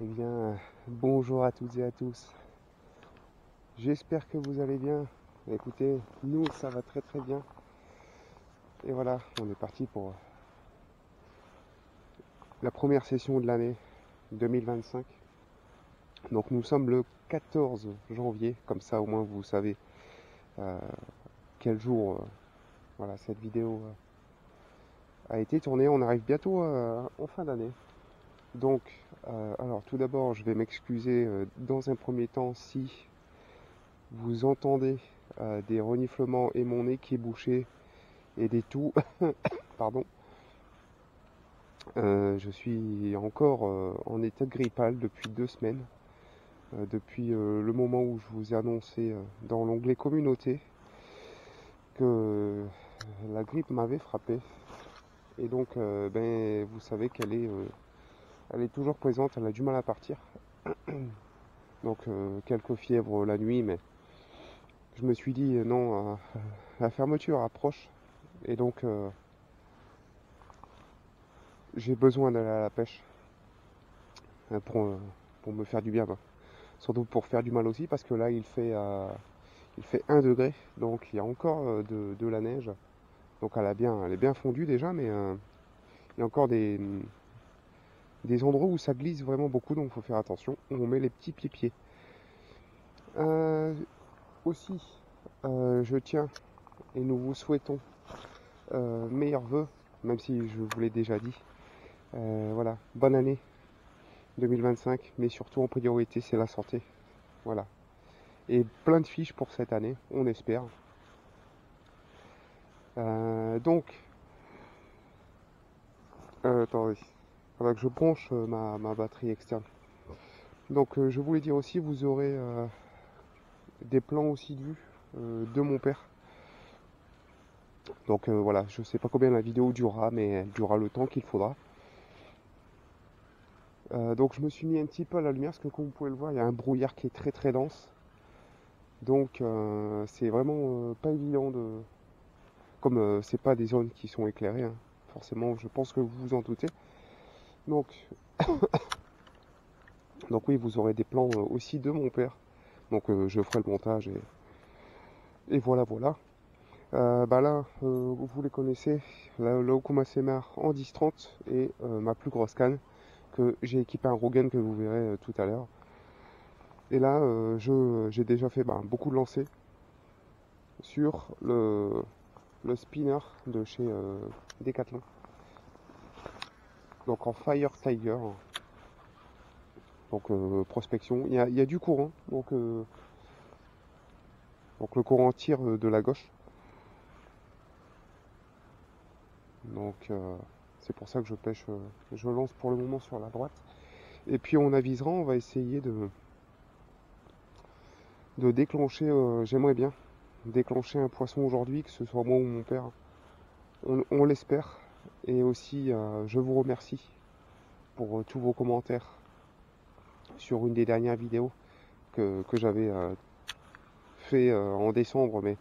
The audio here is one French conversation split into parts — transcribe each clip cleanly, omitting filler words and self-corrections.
Eh bien, bonjour à toutes et à tous. J'espère que vous allez bien. Écoutez, nous, ça va très très bien. Et voilà, on est parti pour la première session de l'année 2025. Donc nous sommes le 14 janvier, comme ça au moins vous savez quel jour voilà, cette vidéo a été tournée. On arrive bientôt en fin d'année. Donc, alors tout d'abord, je vais m'excuser dans un premier temps si vous entendez des reniflements et mon nez qui est bouché et des toux. Pardon. Je suis encore en état grippal depuis 2 semaines. Depuis le moment où je vous ai annoncé dans l'onglet communauté que la grippe m'avait frappé. Et donc, vous savez qu'elle elle est toujours présente, elle a du mal à partir. Donc, quelques fièvres la nuit, mais je me suis dit non, la fermeture approche. Et donc, j'ai besoin d'aller à la pêche pour me faire du bien. Surtout pour faire du mal aussi, parce que là, il fait 1 degré, donc il y a encore de la neige. Donc elle est bien fondue déjà, mais il y a encore des endroits où ça glisse vraiment beaucoup, donc il faut faire attention. On met les petits pieds. Aussi, je tiens et nous vous souhaitons meilleurs vœux, même si je vous l'ai déjà dit. Voilà, bonne année 2025, mais surtout en priorité, c'est la santé. Voilà. Et plein de fiches pour cette année, on espère. Attendez, il faudra que je branche ma batterie externe. Donc je voulais dire aussi, vous aurez des plans aussi de vue de mon père. Donc voilà, je sais pas combien la vidéo durera, mais elle durera le temps qu'il faudra. Donc je me suis mis un petit peu à la lumière, parce que comme vous pouvez le voir, il y a un brouillard qui est très très dense. Donc c'est vraiment pas évident de... Comme c'est pas des zones qui sont éclairées, hein. Forcément, je pense que vous vous en doutez. Donc oui, vous aurez des plans aussi de mon père. Donc je ferai le montage et voilà. Là, vous les connaissez, la Okuma Semar en 10-30 et ma plus grosse canne que j'ai équipé un Rogan que vous verrez tout à l'heure. Et là, j'ai déjà fait beaucoup de lancers sur le spinner de chez Decathlon. Donc en Fire Tiger. Donc prospection, il y a du courant, donc le courant tire de la gauche. Donc c'est pour ça que je pêche, je lance pour le moment sur la droite. Et puis on avisera, on va essayer de déclencher, j'aimerais bien déclencher un poisson aujourd'hui, que ce soit moi ou mon père. On l'espère. Et aussi je vous remercie pour tous vos commentaires sur une des dernières vidéos que j'avais fait en décembre, mais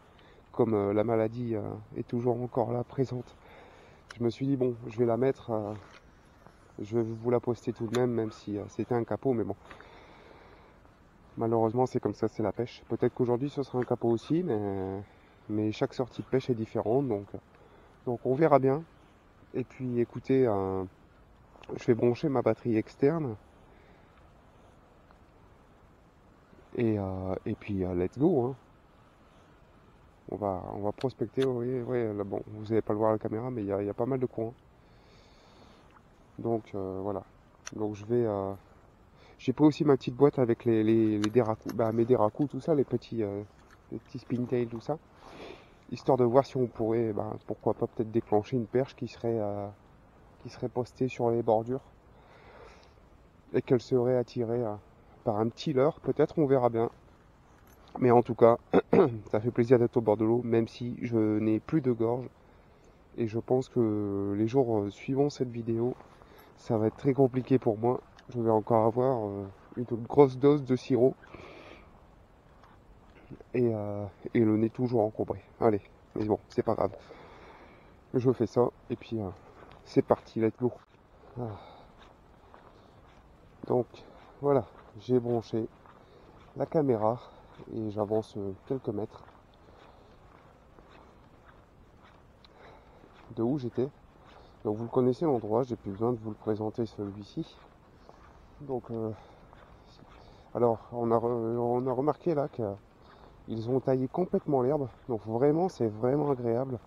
comme la maladie est toujours encore là présente, je me suis dit bon, je vais la mettre, je vais vous la poster tout de même si c'était un capot, mais bon, malheureusement c'est comme ça, c'est la pêche. Peut-être qu'aujourd'hui ce sera un capot aussi, mais chaque sortie de pêche est différente, donc on verra bien. Et puis écoutez, je vais brancher ma batterie externe et puis let's go, hein. On va prospecter, oui, là, bon, vous n'allez pas le voir à la caméra, mais il y a pas mal de courant. Donc voilà. Donc je vais... j'ai pris aussi ma petite boîte avec les déracous, mes déracous, tout ça, les petits spintails, tout ça. Histoire de voir si on pourrait, pourquoi pas peut-être déclencher une perche qui serait postée sur les bordures. Et qu'elle serait attirée par un petit leurre, peut-être, on verra bien. Mais en tout cas, ça fait plaisir d'être au bord de l'eau, même si je n'ai plus de gorge. Et je pense que les jours suivant cette vidéo, ça va être très compliqué pour moi. Je vais encore avoir une grosse dose de sirop. Et le nez toujours encombré. Allez, mais bon, c'est pas grave. Je fais ça et puis c'est parti, let's go. Ah. Donc voilà, j'ai branché la caméra et j'avance quelques mètres de où j'étais. Donc vous le connaissez l'endroit, j'ai plus besoin de vous le présenter celui-ci. Donc alors on a remarqué là qu'ils ont taillé complètement l'herbe, donc vraiment c'est vraiment agréable.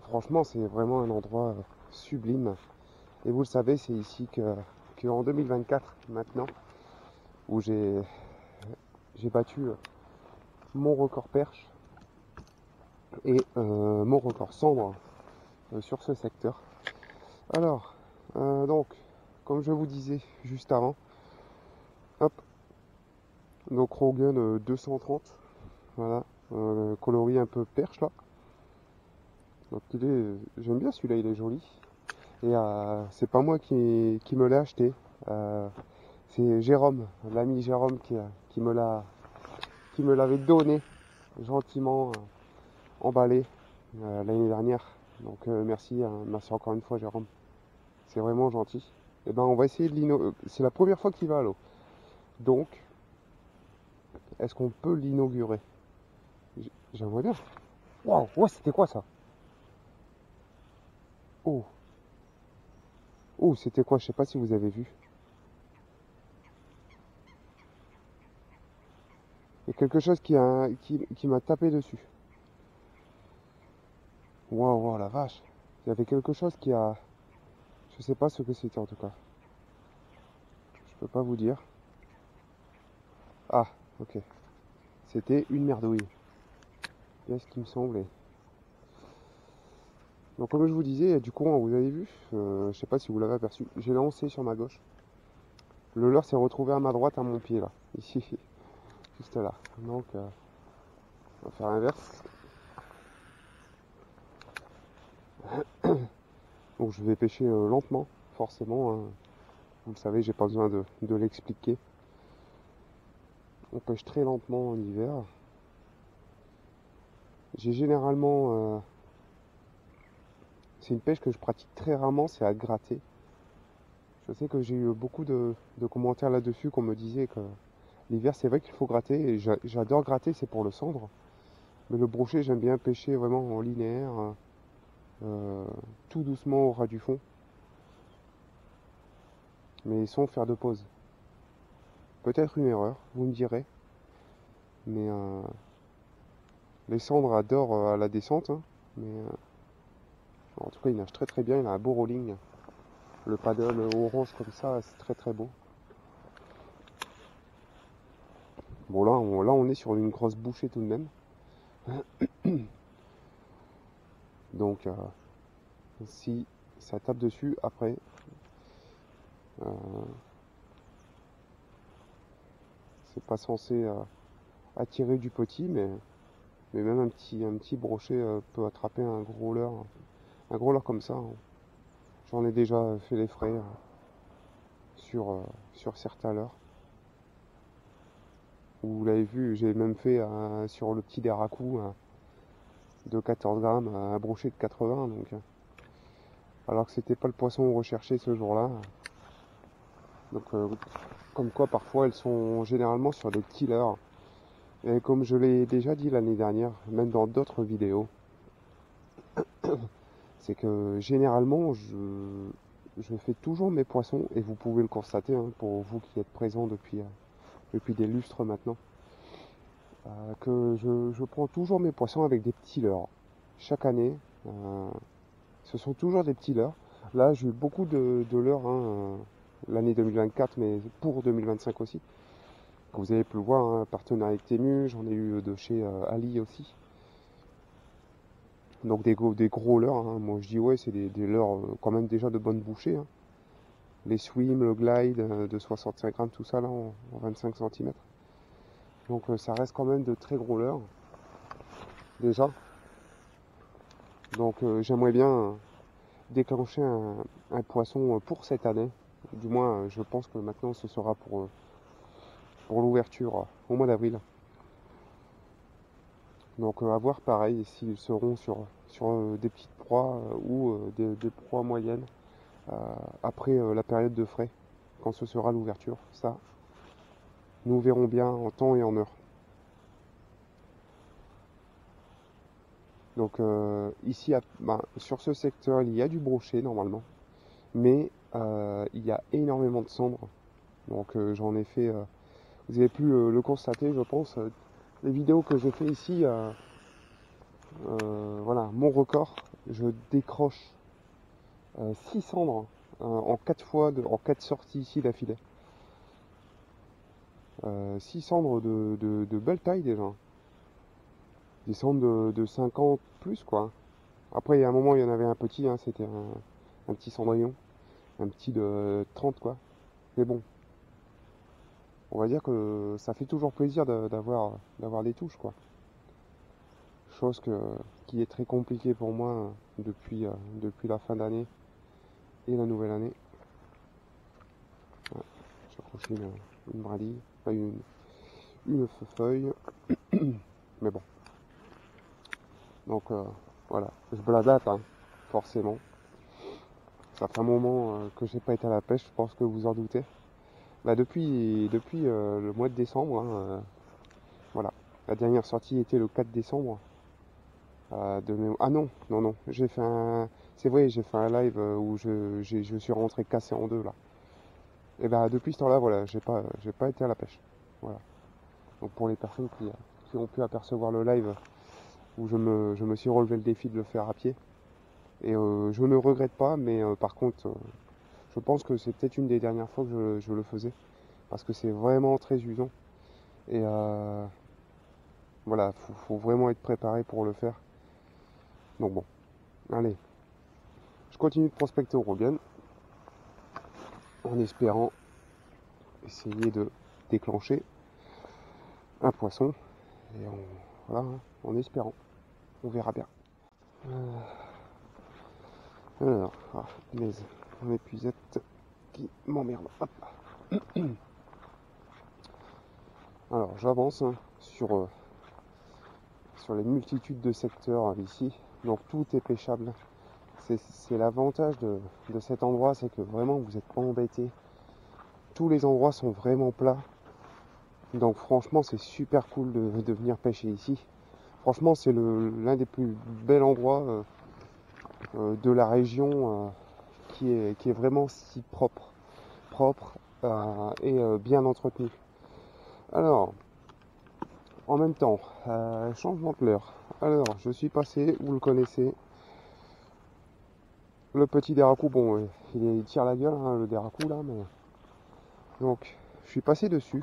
Franchement c'est vraiment un endroit sublime. Et vous le savez, c'est ici que en 2024 maintenant où j'ai battu mon record perche et mon record cendre sur ce secteur. Alors, donc, comme je vous disais juste avant, hop, donc Rogan 230, voilà, coloris un peu perche là. Donc j'aime bien celui-là, il est joli. Et c'est pas moi qui me l'ai acheté, c'est Jérôme, l'ami Jérôme qui me l'avait donné gentiment emballé l'année dernière. Donc merci, merci encore une fois Jérôme. C'est vraiment gentil. Et ben on va essayer de l'inaugurer. C'est la première fois qu'il va à l'eau. Donc, est-ce qu'on peut l'inaugurer? J'aimerais bien. Waouh, ouais, c'était quoi ça? Oh, oh, c'était quoi? Je sais pas si vous avez vu. Il y a quelque chose qui m'a tapé dessus. Waouh, waouh, la vache. Il y avait quelque chose qui a. Je sais pas ce que c'était en tout cas. Je peux pas vous dire. Ah, ok. C'était une merdouille. Bien ce qui me semblait. Donc comme je vous disais, il y a du courant, vous avez vu, je sais pas si vous l'avez aperçu, j'ai lancé sur ma gauche. Le leurre s'est retrouvé à ma droite, à mon pied là, ici, juste là. Donc on va faire l'inverse. Donc je vais pêcher lentement, forcément, hein. Vous le savez, j'ai pas besoin de l'expliquer. On pêche très lentement en hiver. J'ai généralement, c'est une pêche que je pratique très rarement, c'est à gratter. Je sais que j'ai eu beaucoup de commentaires là-dessus qu'on me disait que l'hiver c'est vrai qu'il faut gratter et j'adore gratter, c'est pour le cendre. Mais le brochet j'aime bien pêcher vraiment en linéaire, tout doucement au ras du fond. Mais sans faire de pause. Peut-être une erreur, vous me direz. Mais les cendres adorent à la descente. Hein, mais en tout cas il nage très très bien, il a un beau rolling. Le paddle orange comme ça, c'est très très beau. Bon là on est sur une grosse bouchée tout de même. Donc si ça tape dessus après, c'est pas censé attirer du petit, mais même un petit brochet peut attraper un gros leurre comme ça. Hein. J'en ai déjà fait les frais sur certains leurres. Vous l'avez vu, j'ai même fait sur le petit déracou de 14 grammes, un brochet de 80. Donc, alors que c'était pas le poisson recherché ce jour-là. Donc comme quoi parfois elles sont généralement sur des petits leurres. Et comme je l'ai déjà dit l'année dernière, même dans d'autres vidéos, c'est que généralement je fais toujours mes poissons, et vous pouvez le constater hein, pour vous qui êtes présents depuis des lustres maintenant, que je prends toujours mes poissons avec des petits leurres. Chaque année, ce sont toujours des petits leurres. Là j'ai eu beaucoup de leurres hein, l'année 2024, mais pour 2025 aussi. Vous avez pu le voir, un partenariat avec Temu, j'en ai eu de chez Ali aussi. Donc des gros leurres, hein. Moi je dis ouais c'est des leurres quand même déjà de bonne bouchée. Hein. Les swim, le glide de 65 grammes, tout ça là en 25 cm. Donc ça reste quand même de très gros leurres déjà. Donc j'aimerais bien déclencher un poisson pour cette année. Du moins je pense que maintenant ce sera pour l'ouverture au mois d'avril. Donc à voir pareil s'ils seront sur des petites proies ou des proies moyennes après la période de frais, quand ce sera l'ouverture. Ça, nous verrons bien en temps et en heure. Donc ici, sur ce secteur, il y a du brochet normalement, mais il y a énormément de cendres. Donc j'en ai fait, vous avez pu le constater, je pense, les vidéos que j'ai fait ici, voilà, mon record, je décroche 6 cendres en 4 fois, en 4 sorties ici d'affilée. 6 cendres de belle taille déjà. Des cendres de 50 plus quoi. Après il y a un moment il y en avait un petit, hein, c'était un petit cendrillon. Un petit de 30 quoi. Mais bon, on va dire que ça fait toujours plaisir d'avoir des touches quoi. Chose qui est très compliquée pour moi depuis la fin d'année et la nouvelle année. Ouais, j'ai accroché une brindille, enfin une feuille. Mais bon. Donc voilà, je bladate hein, forcément. Ça fait un moment que j'ai pas été à la pêche, je pense que vous en doutez. Bah depuis le mois de décembre, hein, voilà. La dernière sortie était le 4 décembre. Ah non, non, non. J'ai fait un. C'est vrai, j'ai fait un live où je suis rentré cassé en deux là. Et bah depuis ce temps-là, voilà, j'ai pas été à la pêche. Voilà. Donc pour les personnes qui ont pu apercevoir le live où je me suis relevé le défi de le faire à pied. Et je ne regrette pas, mais par contre, je pense que c'est peut-être une des dernières fois que je le faisais. Parce que c'est vraiment très usant. Et voilà, faut vraiment être préparé pour le faire. Donc bon, allez, je continue de prospecter au Robian en espérant essayer de déclencher un poisson. Et voilà, hein, en espérant. On verra bien. Alors, punaise, mon épuisette qui m'emmerde. Hop. Alors, j'avance hein, sur les multitudes de secteurs ici. Donc tout est pêchable. C'est l'avantage de cet endroit, c'est que vraiment vous n'êtes pas embêté. Tous les endroits sont vraiment plats. Donc franchement c'est super cool de venir pêcher ici. Franchement c'est l'un des plus bels endroits de la région qui est vraiment si propre et bien entretenu. Alors, en même temps, changement de l'heure. Alors, je suis passé, vous le connaissez, le petit déracou, bon, il tire la gueule, hein, le déracou là, mais... Donc, je suis passé dessus.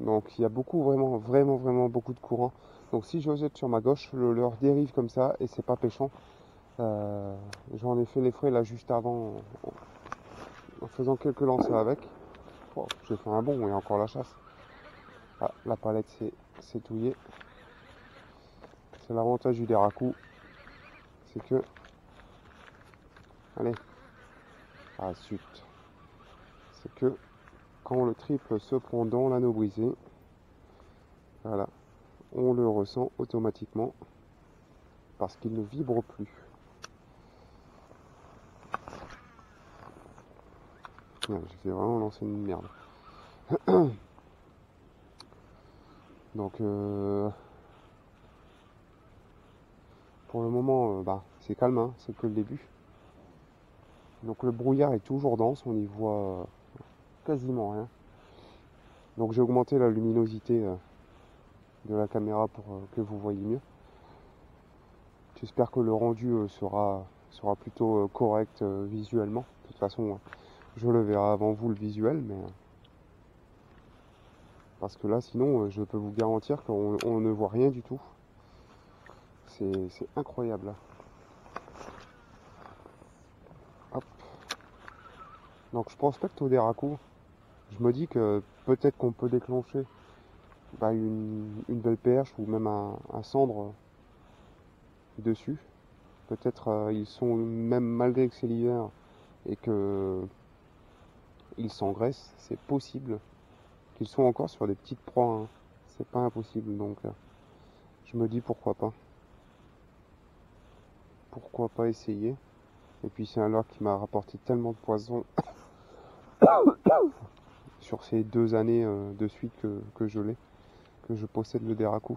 Donc, il y a vraiment beaucoup de courant. Donc, si je jette sur ma gauche, le leurre dérive comme ça et c'est pas pêchant. J'en ai fait les frais là juste avant en faisant quelques lancers avec. Oh, j'ai fait un bon et encore la chasse. Ah, la palette c'est touillé. C'est l'avantage du déracou. C'est que... Allez. Ah, zut. C'est que quand le triple se prend dans l'anneau brisé, voilà, on le ressent automatiquement parce qu'il ne vibre plus. Ouais, j'ai vraiment lancé une merde. Donc pour le moment c'est calme, hein, c'est que le début. Donc le brouillard est toujours dense, on y voit quasiment rien. Donc j'ai augmenté la luminosité de la caméra pour que vous voyez mieux. J'espère que le rendu sera plutôt correct visuellement. De toute façon, je le verrai avant vous le visuel, mais parce que là, sinon, je peux vous garantir qu'on ne voit rien du tout. C'est incroyable. Hop. Donc je prospecte au déracou. Je me dis que peut-être qu'on peut déclencher une belle perche ou même un cendre dessus. Peut-être ils sont même malgré que c'est l'hiver et que ils s'engraissent, c'est possible qu'ils soient encore sur des petites proies. Hein. C'est pas impossible donc. je me dis pourquoi pas essayer. Et puis c'est un leurre qui m'a rapporté tellement de poissons sur ces 2 années de suite que je possède le Deraku.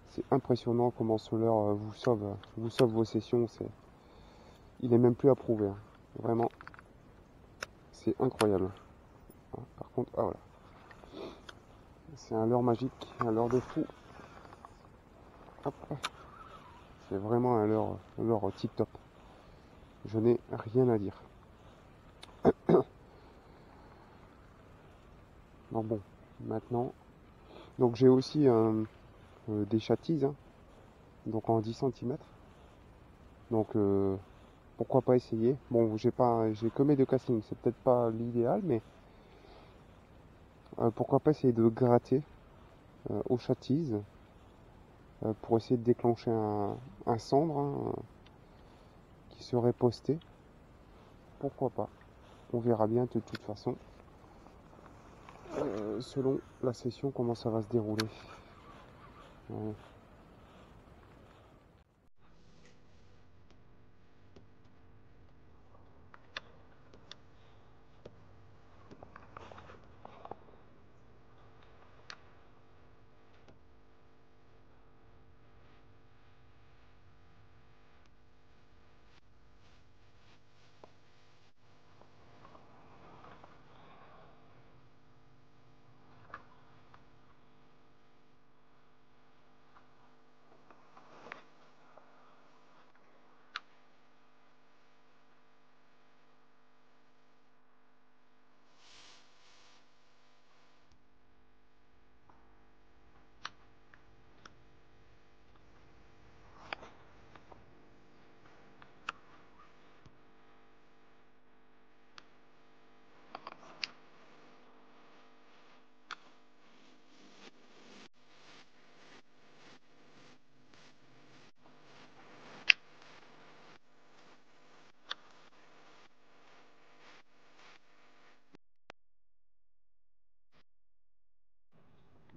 C'est impressionnant comment ce leurre vous sauve vos sessions. Il est même plus approuvé, hein. Vraiment, c'est incroyable. Par contre, ah voilà, c'est un leurre magique, un leurre de fou. Hop. C'est vraiment un leurre tip top. Je n'ai rien à dire. Donc bon, maintenant, donc j'ai aussi des châtilles, hein, donc en 10 cm. Donc pourquoi pas essayer. Bon, j'ai que mes 2 castings, c'est peut-être pas l'idéal, mais pourquoi pas essayer de gratter aux châtilles pour essayer de déclencher un cendre, hein, qui serait posté. Pourquoi pas. On verra bien de toute façon, selon la session, comment ça va se dérouler. Ouais.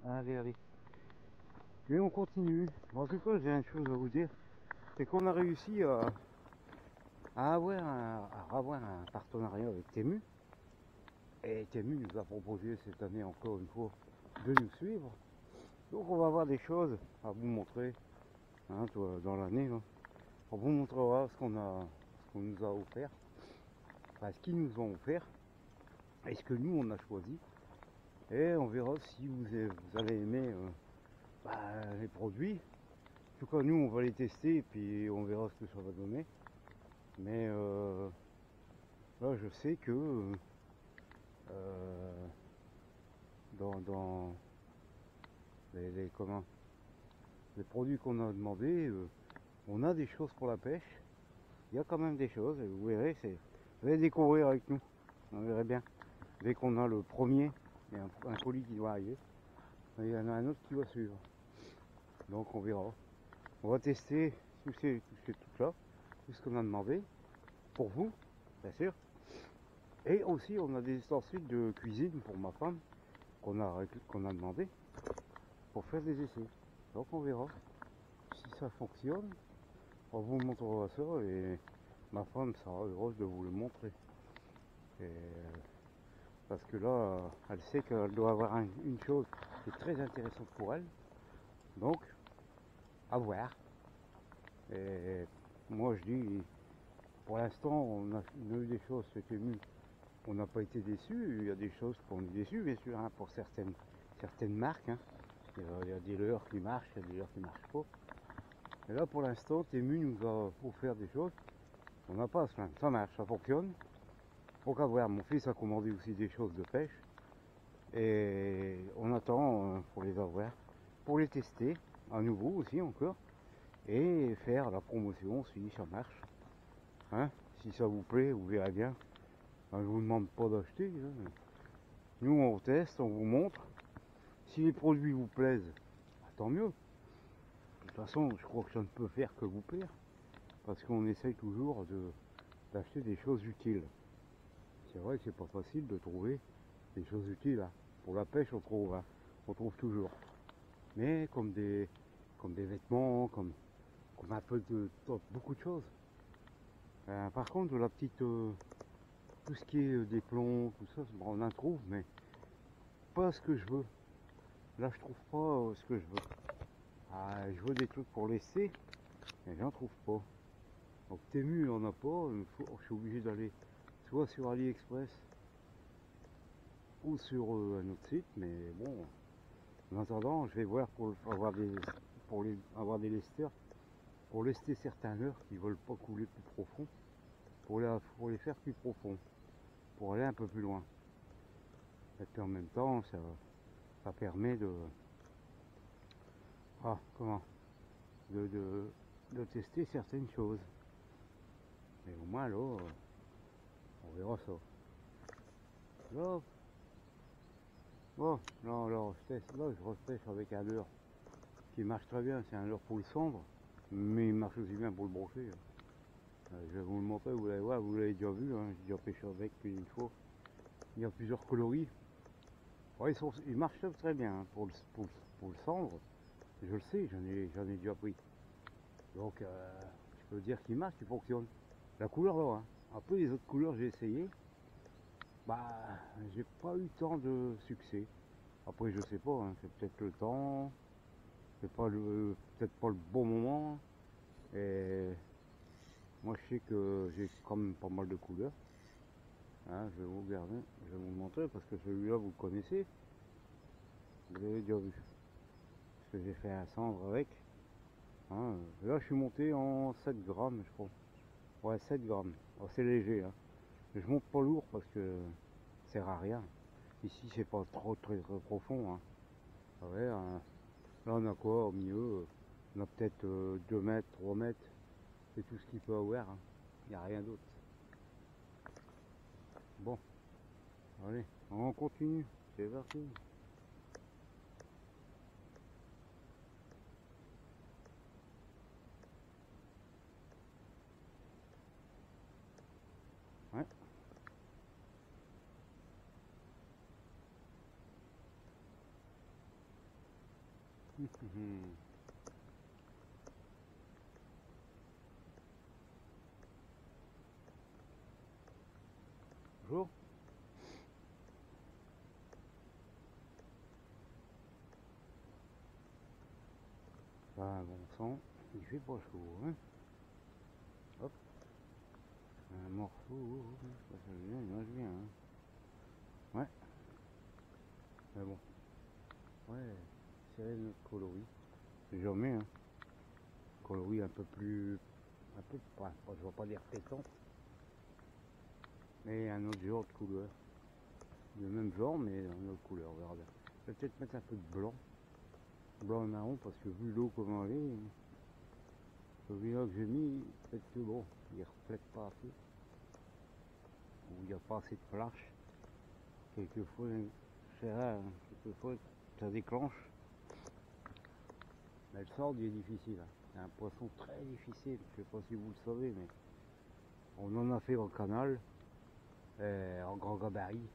Allez, allez. Et on continue. Bon, en tout cas, j'ai une chose à vous dire. C'est qu'on a réussi à avoir un partenariat avec Temu. Et Temu nous a proposé cette année encore une fois de nous suivre. Donc on va avoir des choses à vous montrer, hein, dans l'année. On vous montrera ce qu'on nous a offert. Enfin, ce qu'ils nous ont offert. Et ce que nous on a choisi. Et on verra si vous allez aimer les produits. En tout cas, nous on va les tester et puis on verra ce que ça va donner. Mais là, je sais que dans les produits qu'on a demandé, on a des choses pour la pêche. Il y a quand même des choses, et vous verrez, vous allez découvrir avec nous. On verrait bien. Dès qu'on a le premier, il y a un colis qui doit arriver. Il y en a un autre qui va suivre. Donc on verra. On va tester tous ces trucs-là, tout ce qu'on a demandé, pour vous, bien sûr. Et aussi, on a des ustensiles de cuisine pour ma femme qu'on a demandé pour faire des essais. Donc on verra si ça fonctionne. On vous montrera ça et ma femme sera heureuse de vous le montrer. Et, parce que là, elle sait qu'elle doit avoir une chose qui est très intéressante pour elle. Donc, à voir. Et moi je dis, pour l'instant, on a eu des choses, c'était mieux. On n'a pas été déçus, il y a des choses qu'on est déçus, bien sûr, hein, pour certaines marques. Hein. Il y a des leurres qui marchent, il y a des leurres qui ne marchent pas. Et là, pour l'instant, Temu nous a offert des choses. On n'a pas à se plaindre, ça marche, ça fonctionne. Pour qu'à voir, mon fils a commandé aussi des choses de pêche. Et on attend pour les avoir, pour les tester, à nouveau aussi encore. Et faire la promotion si ça marche. Hein, si ça vous plaît, vous verrez bien. Je ne vous demande pas d'acheter. Hein. Nous, on teste, on vous montre. Si les produits vous plaisent, tant mieux. De toute façon, je crois que ça ne peut faire que vous plaire. Parce qu'on essaye toujours d'acheter des choses utiles. C'est vrai que c'est pas facile de trouver des choses utiles. Hein. Pour la pêche, on trouve toujours. Mais comme des comme des vêtements, comme un peu de beaucoup de choses. Par contre, la petite, tout ce qui est des plombs, tout ça, bon, on en trouve, mais pas ce que je veux. Là, je trouve pas ce que je veux. Je veux des trucs pour laisser, mais j'en trouve pas. Donc Temu, on n'a pas. Je suis obligé d'aller soit sur AliExpress ou sur un autre site, mais bon. En attendant, je vais voir pour avoir des lesteurs, pour lester certains leurres qui ne veulent pas couler plus profond, pour les faire plus profonds, pour aller un peu plus loin. Et puis en même temps, ça permet de tester certaines choses. Mais au moins là, on verra ça. Là, bon, là, je repêche avec un leurre qui marche très bien, c'est un leurre pour le cendre, mais il marche aussi bien pour le brocher. Je vais vous le montrer, vous allez voir, vous l'avez déjà vu, hein, j'ai déjà pêché avec une fois. Il y a plusieurs coloris. Ouais, ils marchent très bien hein, pour le cendre, je le sais, j'en ai déjà pris. Donc je peux dire qu'il marche, qu'il fonctionne. La couleur là, hein. Après les autres couleurs j'ai essayé, j'ai pas eu tant de succès. Après je sais pas, hein, c'est peut-être le temps, c'est pas peut-être pas le bon moment. Et moi je sais que j'ai quand même pas mal de couleurs. Hein, je vais vous regarder, je vais vous le montrer parce que celui-là vous le connaissez. Vous l'avez déjà vu. Parce que j'ai fait un cendre avec. Hein, là je suis monté en 7 grammes je crois. Ouais 7 grammes. Alors, c'est léger. Hein. Je monte pas lourd parce que ça sert à rien. Ici c'est pas très profond. Hein. Ouais, hein. Là on a quoi au milieu? On a peut-être 2 mètres, 3 mètres. C'est tout ce qu'il peut avoir. Hein. Il n'y a rien d'autre. Bon. Allez, on continue. C'est parti. Ouais. Bonjour. Bon sang, il fait pas chaud. Hein. Hop. Un morceau. Ça vient, il marche bien. Hein. Ouais. Mais bon. Ouais. C'est notre coloris. C'est jamais. Hein. Coloris un peu plus. Je vais pas dire pétant. Mais un autre genre de couleur. Le même genre, mais une autre couleur. On verra bien. Je vais peut-être mettre un peu de blanc. Blanc et marron, parce que vu l'eau comment elle est, celui-là que j'ai mis, peut-être que bon, il reflète pas assez. Ou il n'y a pas assez de flash. Quelquefois, c'est rare, hein. Quelquefois ça déclenche. Mais le sort il est difficile. Hein. C'est un poisson très difficile. Je sais pas si vous le savez, mais on en a fait au canal, en grand gabarit.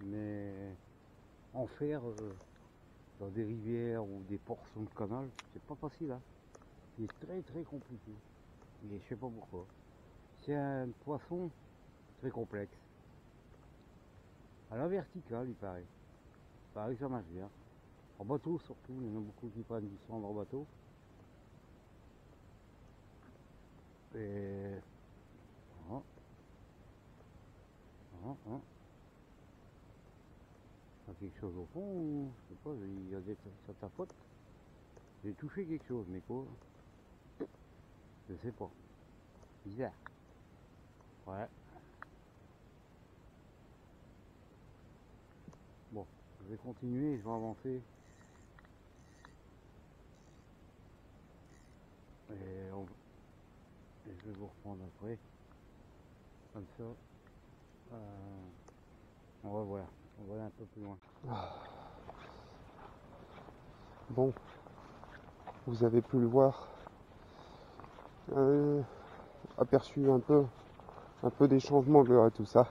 Mais en faire dans des rivières ou des portions de canal, c'est pas facile. Hein. Il est très compliqué. Et je sais pas pourquoi. C'est un poisson très complexe. À la verticale, il paraît. Il paraît que ça marche bien. En bateau surtout, il y en a beaucoup qui prennent du cendre en bateau. Et voilà. Voilà. Il y a quelque chose au fond ou je sais pas, il y a ça tapote. J'ai touché quelque chose, mais quoi? Je sais pas. Bizarre. Ouais. Bon, je vais continuer, je vais avancer. Et je vais vous reprendre après. Comme ça. On va voir. On va aller un peu plus loin. Bon, vous avez pu le voir, aperçu un peu des changements de tout ça.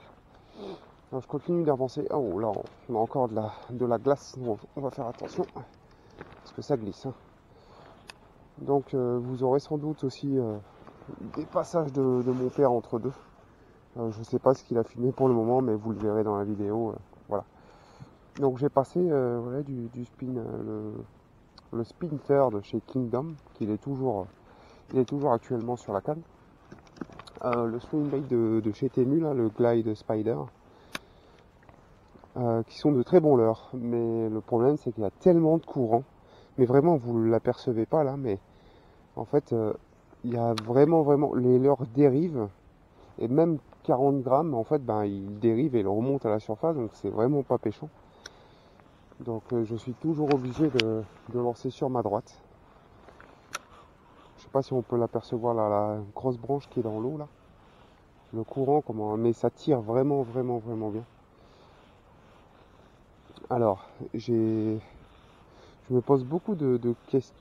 Alors je continue d'avancer. Oh là, on a encore de la glace, donc on va faire attention parce que ça glisse. Hein. Donc vous aurez sans doute aussi des passages de mon père entre deux. Je sais pas ce qu'il a filmé pour le moment, mais vous le verrez dans la vidéo. Voilà. Donc j'ai passé voilà, du spin, le spin third chez Kingdom, il est toujours actuellement sur la canne. Le swing blade de chez Temu, là, le Glide Spider, qui sont de très bons leurres. Mais le problème, c'est qu'il y a tellement de courant, mais vraiment, vous ne l'apercevez pas là, mais en fait, il y a vraiment, les leurres dérivent, et même 40 grammes, en fait, ben, ils dérivent et ils remontent à la surface, donc c'est vraiment pas péchant. Donc je suis toujours obligé de lancer sur ma droite. Je sais pas si on peut l'apercevoir là, la grosse branche qui est dans l'eau là. Le courant, mais ça tire vraiment bien. Alors, je me pose beaucoup de questions.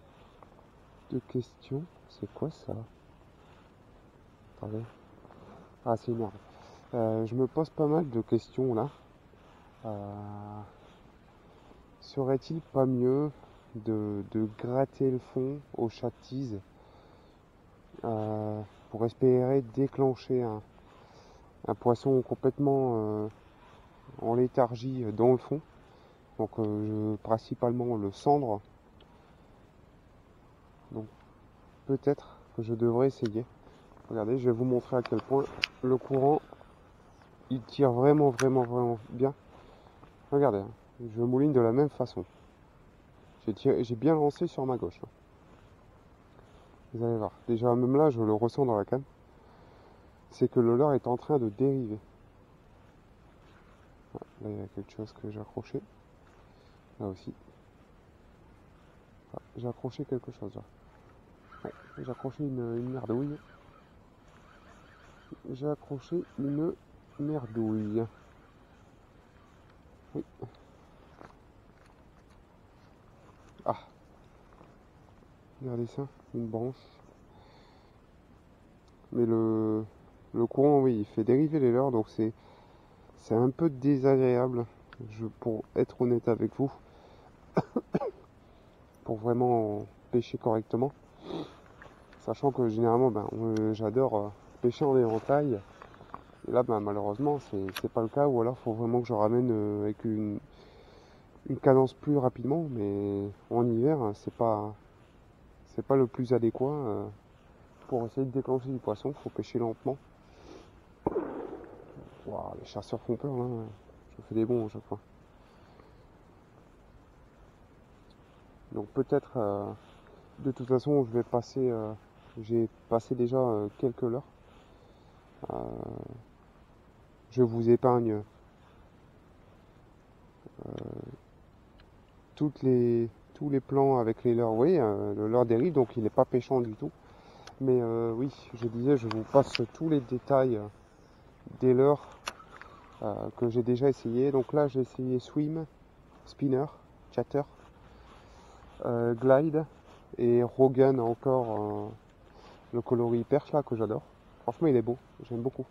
C'est quoi ça? Attendez. Ah, c'est énorme. Je me pose pas mal de questions là. Serait-il pas mieux de gratter le fond au chat de tease pour espérer déclencher un poisson complètement en léthargie dans le fond? Donc principalement le cendre. Donc peut-être que je devrais essayer. Regardez, je vais vous montrer à quel point le courant il tire vraiment bien. Regardez, hein, je mouline de la même façon. J'ai bien lancé sur ma gauche. Hein. Vous allez voir. Déjà même là, je le ressens dans la canne. C'est que le leurre est en train de dériver. Ah, là, il y a quelque chose que j'ai accroché. Là aussi. Ah, j'ai accroché quelque chose là. Ouais, j'ai accroché une merdouille. J'ai accroché une merdouille. Oui. Ah. Regardez ça, une branche. Mais le courant, oui, il fait dériver les leurres, donc c'est un peu désagréable, pour être honnête avec vous, pour vraiment pêcher correctement. Sachant que généralement, j'adore pêcher en éventail. Et là, malheureusement, c'est pas le cas, ou alors il faut vraiment que je ramène avec une cadence plus rapidement. Mais en hiver, c'est pas le plus adéquat. Pour essayer de déclencher du poisson, il faut pêcher lentement. Wow, les chasseurs font peur là. Je fais des bons à chaque fois. Donc peut-être, de toute façon, je vais passer. J'ai passé déjà quelques leurres. Je vous épargne tous les plans avec les leurres. Oui, le leurre dérive, donc il n'est pas pêchant du tout. Mais oui, je disais, je vous passe tous les détails des leurres que j'ai déjà essayé. Donc là, j'ai essayé swim, spinner, chatter, glide et Rogan encore, le coloris perche là que j'adore. Franchement, il est beau, j'aime beaucoup.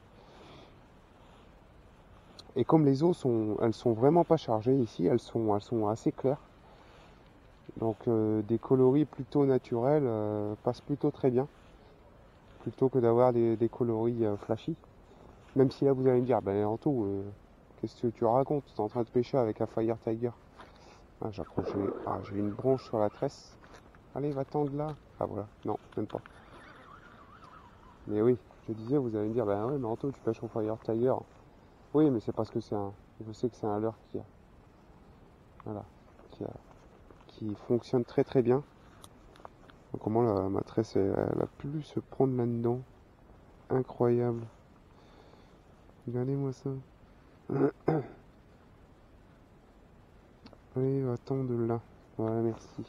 Et comme les eaux elles sont vraiment pas chargées ici, elles sont assez claires. Donc des coloris plutôt naturels passent plutôt très bien, plutôt que d'avoir des coloris flashy. Même si là vous allez me dire, ben Anto, qu'est-ce que tu racontes? Tu es en train de pêcher avec un Fire Tiger. Ah, j'ai une branche sur la tresse. Allez, va tendre là. Ah voilà, non, même pas. Mais oui, je disais, vous allez me dire, ben ouais, mais Anto, tu pêches au Fire Tiger. Oui, mais c'est parce que je sais que c'est un leurre voilà, qui fonctionne très bien. Donc, comment ma tresse, elle a pu se prendre là-dedans. Incroyable. Regardez-moi ça. Allez, va-t'en de là. Ouais, merci.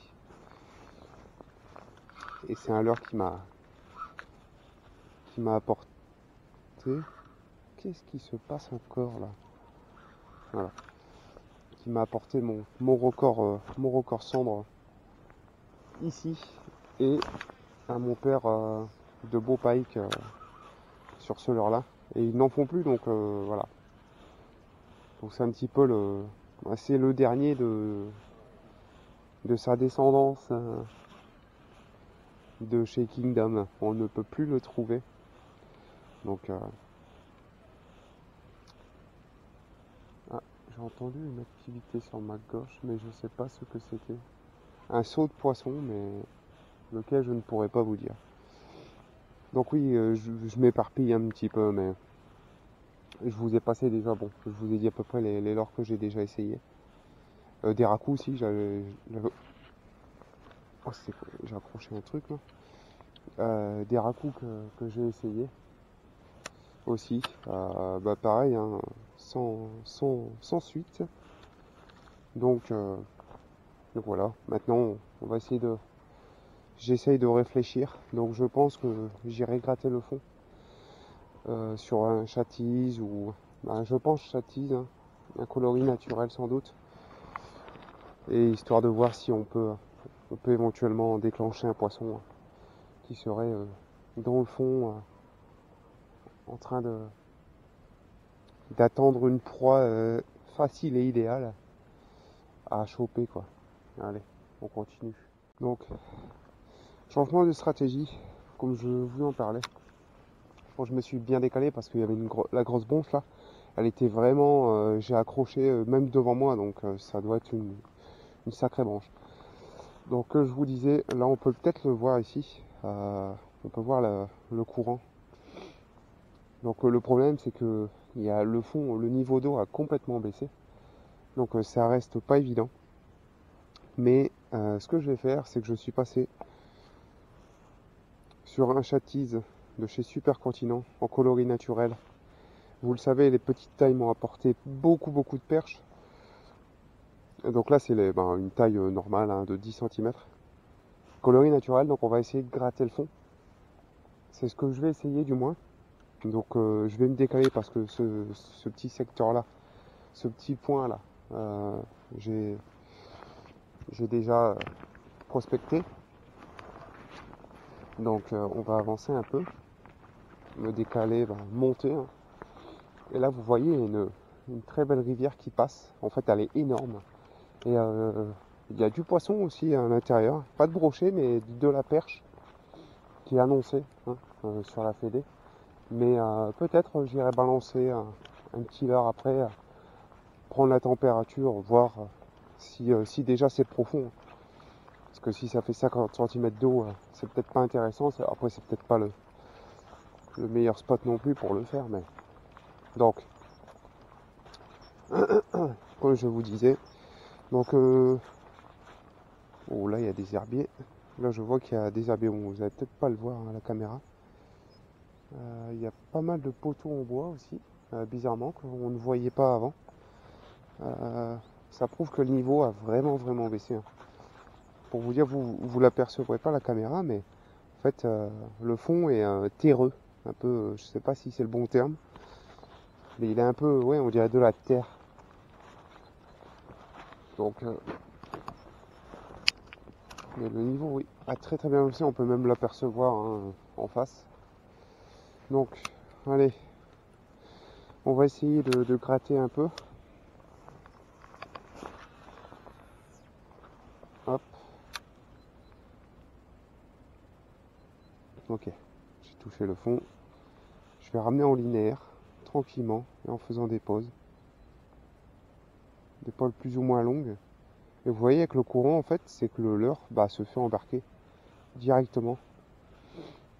Et c'est un leurre qui m'a apporté. Qu'est-ce qui se passe encore là? Voilà. Qui m'a apporté mon record cendre ici. Et à mon père de beaux pike sur ce leurre là. Et ils n'en font plus, donc voilà. Donc c'est un petit peu c'est le dernier de sa descendance de chez Kingdom. On ne peut plus le trouver. Donc j'ai entendu une activité sur ma gauche, mais je sais pas ce que c'était. Un saut de poisson, mais lequel je ne pourrais pas vous dire. Donc oui, je m'éparpille un petit peu, mais je vous ai passé déjà, bon, je vous ai dit à peu près les leurres que j'ai déjà essayé. Des racous aussi, oh, j'ai accroché un truc là. Des racous que j'ai essayé aussi. Bah pareil, hein, sans suite. Donc voilà, maintenant on va essayer de... J'essaye de réfléchir, donc je pense que j'irai gratter le fond sur un châtise ou... Bah, je pense châtise, hein, un coloris naturel sans doute. Et histoire de voir si on peut éventuellement déclencher un poisson qui serait dans le fond en train d'attendre une proie facile et idéale à choper quoi. Allez, on continue. Donc, changement de stratégie, comme je vous en parlais. Bon, je me suis bien décalé parce qu'il y avait la grosse bonche là. Elle était vraiment, j'ai accroché même devant moi, donc ça doit être une sacrée branche. Donc je vous disais, là on peut peut-être le voir ici, on peut voir le courant. Donc le problème c'est que il y a le fond, le niveau d'eau a complètement baissé, donc ça reste pas évident. Mais ce que je vais faire, c'est que je suis passé sur un châtise de chez Super Continent en coloris naturel. Vous le savez, les petites tailles m'ont apporté beaucoup de perches. Et donc là c'est une taille normale hein, de 10 cm. Coloris naturel, donc on va essayer de gratter le fond. C'est ce que je vais essayer du moins. Donc je vais me décaler parce que ce petit secteur là, ce petit point là, j'ai déjà prospecté. Donc on va avancer un peu, me décaler, monter. Hein. Et là vous voyez une très belle rivière qui passe. En fait elle est énorme. Et il y a du poisson aussi à l'intérieur. Pas de brochet mais de la perche qui est annoncée hein, sur la fédé. Mais peut-être j'irai balancer un petit leurre après, prendre la température, voir si déjà c'est profond. Parce que si ça fait 50 cm d'eau, c'est peut-être pas intéressant. Après c'est peut-être pas le meilleur spot non plus pour le faire. Mais donc, comme je vous disais, donc oh là il y a des herbiers. Là je vois qu'il y a des herbiers. Bon, vous allez peut-être pas le voir à la caméra. Il y a pas mal de poteaux en bois aussi, bizarrement, qu'on ne voyait pas avant. Ça prouve que le niveau a vraiment baissé. Hein. Pour vous dire, vous l'apercevrez pas à la caméra, mais en fait le fond est terreux, un peu, je sais pas si c'est le bon terme, mais il est un peu, ouais, on dirait de la terre. Donc mais le niveau, oui, a très bien baissé, on peut même l'apercevoir hein, en face. Donc, allez, on va essayer de gratter un peu. Hop. Ok, j'ai touché le fond. Je vais ramener en linéaire, tranquillement, et en faisant des pauses. Des pauses plus ou moins longues. Et vous voyez avec le courant, en fait, c'est que le leurre se fait embarquer directement.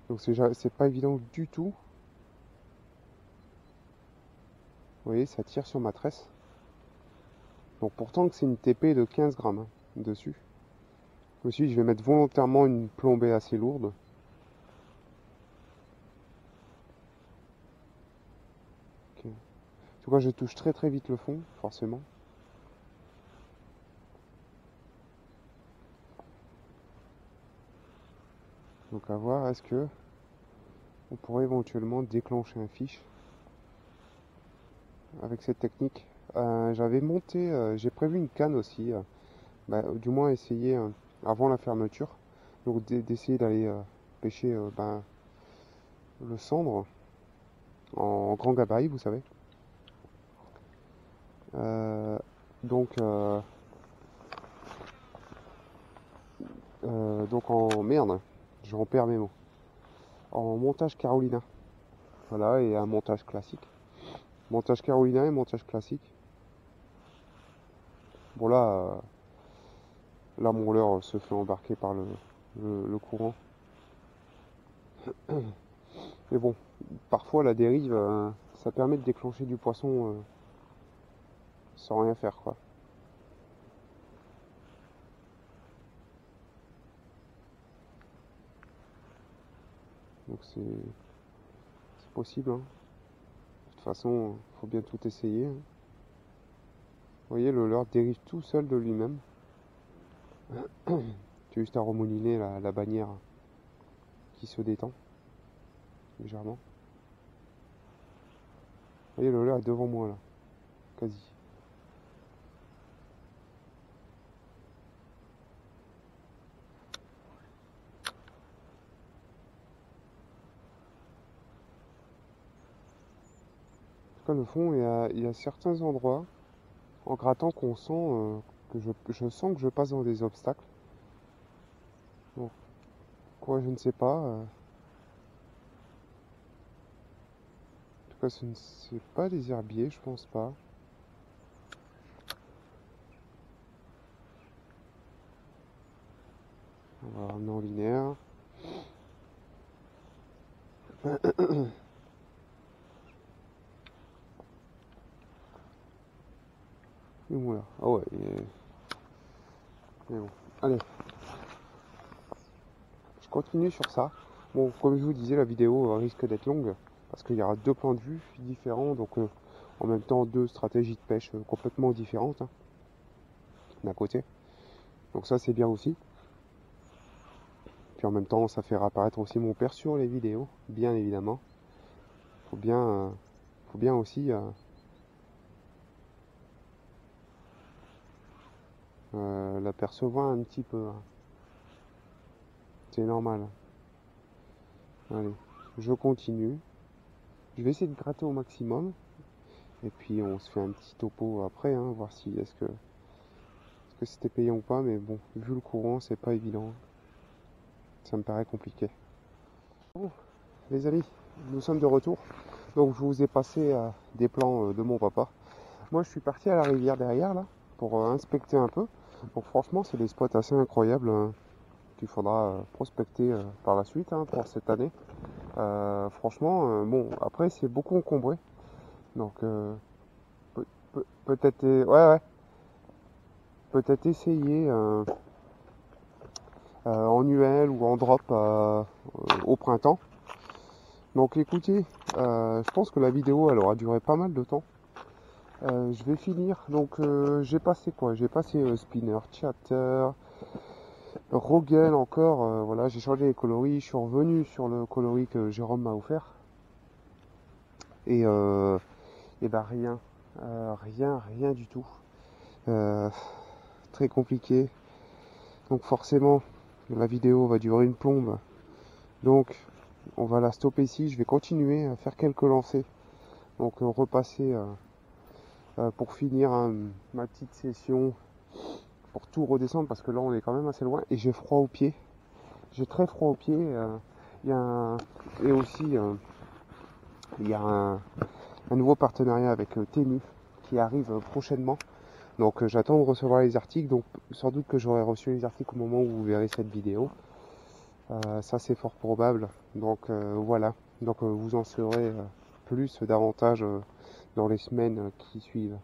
Donc c'est pas évident du tout. Vous voyez, ça tire sur ma tresse. Donc pourtant que c'est une TP de 15 grammes hein, dessus. Aussi, je vais mettre volontairement une plombée assez lourde. Okay. En tout cas, je touche très vite le fond, forcément. Donc à voir, est-ce que on pourrait éventuellement déclencher un fiche avec cette technique. J'avais monté, j'ai prévu une canne aussi, du moins essayer avant la fermeture, donc d'essayer d'aller pêcher le cendre en grand gabarit, vous savez. Donc en merde, j'en perds mes mots. En montage Carolina. Voilà, et un montage classique. Montage Carolina et montage classique. Bon là mon leurre se fait embarquer par le courant. Mais bon, parfois la dérive, ça permet de déclencher du poisson sans rien faire, quoi. Donc c'est possible, hein. De toute façon, faut bien tout essayer, hein. Vous voyez, le leurre dérive tout seul de lui-même. Tu as juste à remouliner la bannière qui se détend légèrement. Vous voyez, le leurre est devant moi là, quasi. En tout cas, le fond, il y a certains endroits en grattant qu'on sent je sens que je passe dans des obstacles. Bon, quoi, je ne sais pas. En tout cas, ce ne c'est pas des herbiers, je pense pas. On va ramener en linéaire. Et voilà. Ah ouais, mais bon. Allez. Je continue sur ça. Bon, comme je vous disais, la vidéo risque d'être longue parce qu'il y aura deux points de vue différents, donc en même temps deux stratégies de pêche complètement différentes, hein, d'un côté. Donc ça c'est bien aussi. Puis en même temps ça fait apparaître aussi mon père sur les vidéos, bien évidemment. Faut bien aussi l'apercevoir un petit peu, hein. C'est normal. Allez, je continue. Je vais essayer de gratter au maximum. Et puis on se fait un petit topo après, hein, voir si est-ce que c'était payant ou pas. Mais bon, vu le courant, c'est pas évident. Ça me paraît compliqué. Bon, les amis, nous sommes de retour. Donc je vous ai passé des plans de mon papa. Moi, je suis parti à la rivière derrière là pour inspecter un peu. Donc franchement, c'est des spots assez incroyables, hein, qu'il faudra prospecter par la suite, hein, pour cette année. Franchement, bon, après c'est beaucoup encombré. Donc peut-être ouais, peut-être essayer en UL ou en drop au printemps. Donc écoutez, je pense que la vidéo elle aura duré pas mal de temps. Je vais finir. Donc j'ai passé quoi? J'ai passé spinner, chatter, Rogel encore. Voilà, j'ai changé les coloris. Je suis revenu sur le coloris que Jérôme m'a offert. Et ben rien du tout. Très compliqué. Donc forcément, la vidéo va durer une plombe. Donc on va la stopper ici. Je vais continuer à faire quelques lancers. Donc repasser pour finir, hein, ma petite session pour tout redescendre parce que là on est quand même assez loin et j'ai froid aux pieds. J'ai très froid aux pieds. Et aussi il y a un nouveau partenariat avec Temu qui arrive prochainement. Donc j'attends de recevoir les articles. Donc sans doute que j'aurai reçu les articles au moment où vous verrez cette vidéo. Ça c'est fort probable. Donc voilà. Donc vous en saurez davantage dans les semaines qui suivent.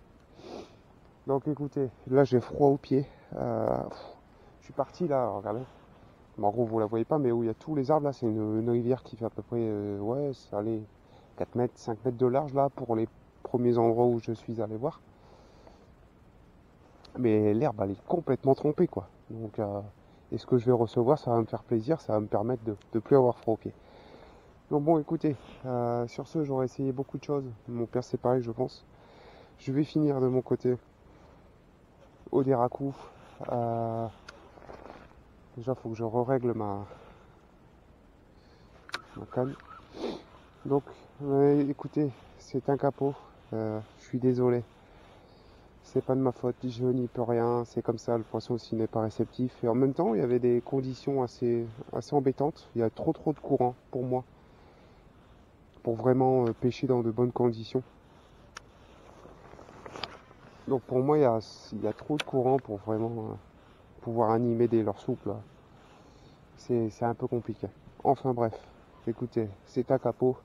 Donc écoutez, là j'ai froid aux pieds. Je suis parti là, regardez. En gros vous la voyez pas, mais où il y a tous les arbres là, c'est une rivière qui fait à peu près ouais, ça allait 4 mètres, 5 mètres de large là pour les premiers endroits où je suis allé voir. Mais l'herbe elle est complètement trompée quoi. Donc et ce que je vais recevoir, ça va me faire plaisir, ça va me permettre de plus avoir froid aux pieds. Donc bon écoutez, sur ce j'aurais essayé beaucoup de choses. Mon père c'est pareil je pense. Je vais finir de mon côté au déracou. Déjà faut que je règle ma canne. Donc écoutez, c'est un capot. Je suis désolé. c'est pas de ma faute, je n'y peux rien, c'est comme ça, le poisson aussi n'est pas réceptif. Et en même temps, il y avait des conditions assez embêtantes. Il y a trop de courant pour moi, pour vraiment pêcher dans de bonnes conditions. Donc pour moi, il y a trop de courant pour vraiment pouvoir animer des leurres souples. C'est un peu compliqué. Enfin bref, écoutez, c'est un capot.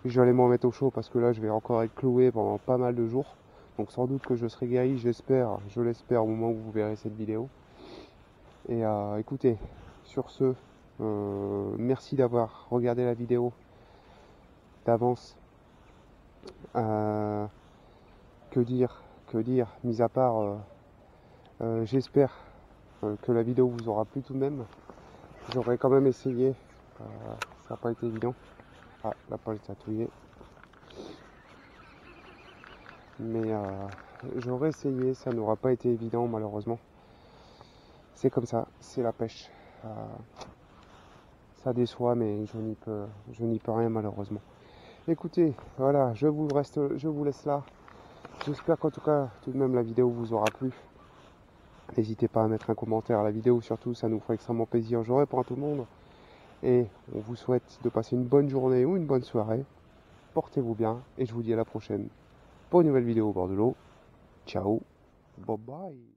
Je vais aller m'en mettre au chaud parce que là, je vais encore être cloué pendant pas mal de jours. Donc sans doute que je serai guéri, j'espère, je l'espère au moment où vous verrez cette vidéo. Et écoutez, sur ce, merci d'avoir regardé la vidéo d'avance. Que dire, mis à part, j'espère que la vidéo vous aura plu tout de même. J'aurais quand même essayé, ça n'a pas été évident. Ah, la poêle est tatouée. Mais j'aurais essayé, ça n'aura pas été évident malheureusement. C'est comme ça, c'est la pêche. Ça déçoit, mais je n'y peux rien malheureusement. Écoutez, voilà, je vous laisse là. J'espère qu'en tout cas, tout de même, la vidéo vous aura plu. N'hésitez pas à mettre un commentaire à la vidéo, surtout, ça nous ferait extrêmement plaisir. Je réponds à tout le monde. Et on vous souhaite de passer une bonne journée ou une bonne soirée. Portez-vous bien et je vous dis à la prochaine pour une nouvelle vidéo au bord de l'eau. Ciao, bye bye.